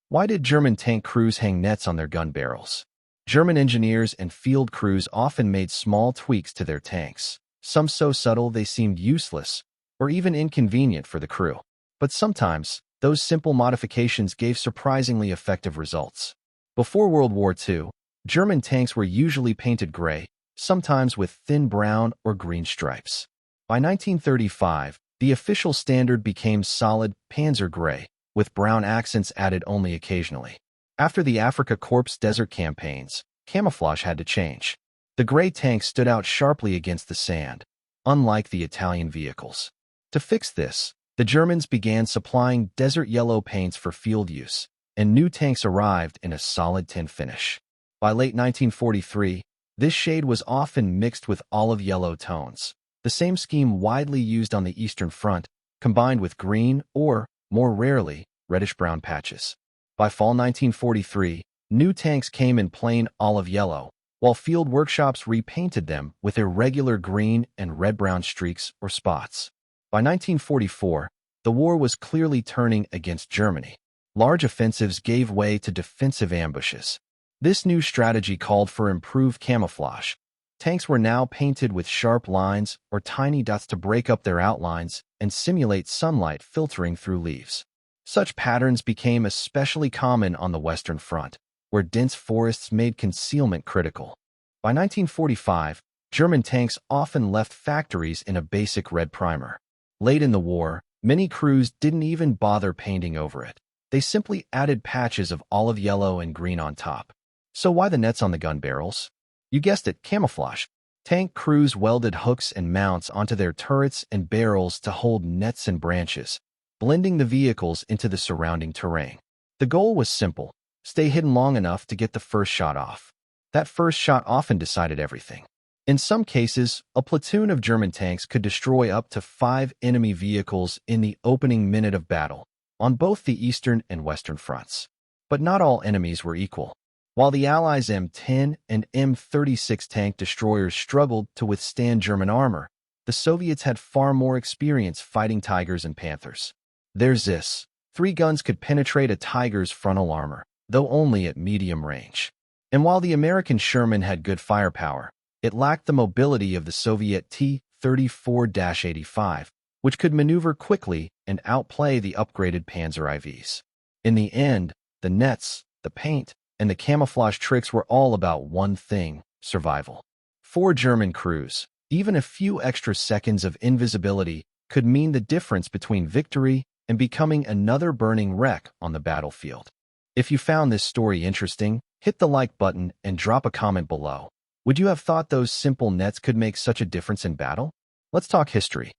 Why did German tank crews hang nets on their gun barrels? German engineers and field crews often made small tweaks to their tanks, some so subtle they seemed useless or even inconvenient for the crew. But sometimes, those simple modifications gave surprisingly effective results. Before World War II, German tanks were usually painted gray, sometimes with thin brown or green stripes. By 1935, the official standard became solid Panzer gray, with brown accents added only occasionally. After the Africa Corps desert campaigns, camouflage had to change. The gray tanks stood out sharply against the sand, unlike the Italian vehicles. To fix this, the Germans began supplying desert yellow paints for field use, and new tanks arrived in a solid tin finish. By late 1943, this shade was often mixed with olive yellow tones, the same scheme widely used on the Eastern Front, combined with green or, more rarely, reddish-brown patches. By fall 1943, new tanks came in plain olive yellow, while field workshops repainted them with irregular green and red-brown streaks or spots. By 1944, the war was clearly turning against Germany. Large offensives gave way to defensive ambushes. This new strategy called for improved camouflage. Tanks were now painted with sharp lines or tiny dots to break up their outlines and simulate sunlight filtering through leaves. Such patterns became especially common on the Western Front, where dense forests made concealment critical. By 1945, German tanks often left factories in a basic red primer. Late in the war, many crews didn't even bother painting over it. They simply added patches of olive yellow and green on top. So why the nets on the gun barrels? You guessed it, camouflage. Tank crews welded hooks and mounts onto their turrets and barrels to hold nets and branches, blending the vehicles into the surrounding terrain. The goal was simple: stay hidden long enough to get the first shot off. That first shot often decided everything. In some cases, a platoon of German tanks could destroy up to 5 enemy vehicles in the opening minute of battle, on both the Eastern and Western fronts. But not all enemies were equal. While the Allies' M10 and M36 tank destroyers struggled to withstand German armor, the Soviets had far more experience fighting Tigers and Panthers. There's this: 3 guns could penetrate a Tiger's frontal armor, though only at medium range. And while the American Sherman had good firepower, it lacked the mobility of the Soviet T-34-85, which could maneuver quickly and outplay the upgraded Panzer IVs. In the end, the nets, the paint, and the camouflage tricks were all about one thing: survival. For German crews, even a few extra seconds of invisibility could mean the difference between victory and becoming another burning wreck on the battlefield. If you found this story interesting, hit the like button and drop a comment below. Would you have thought those simple nets could make such a difference in battle? Let's talk history.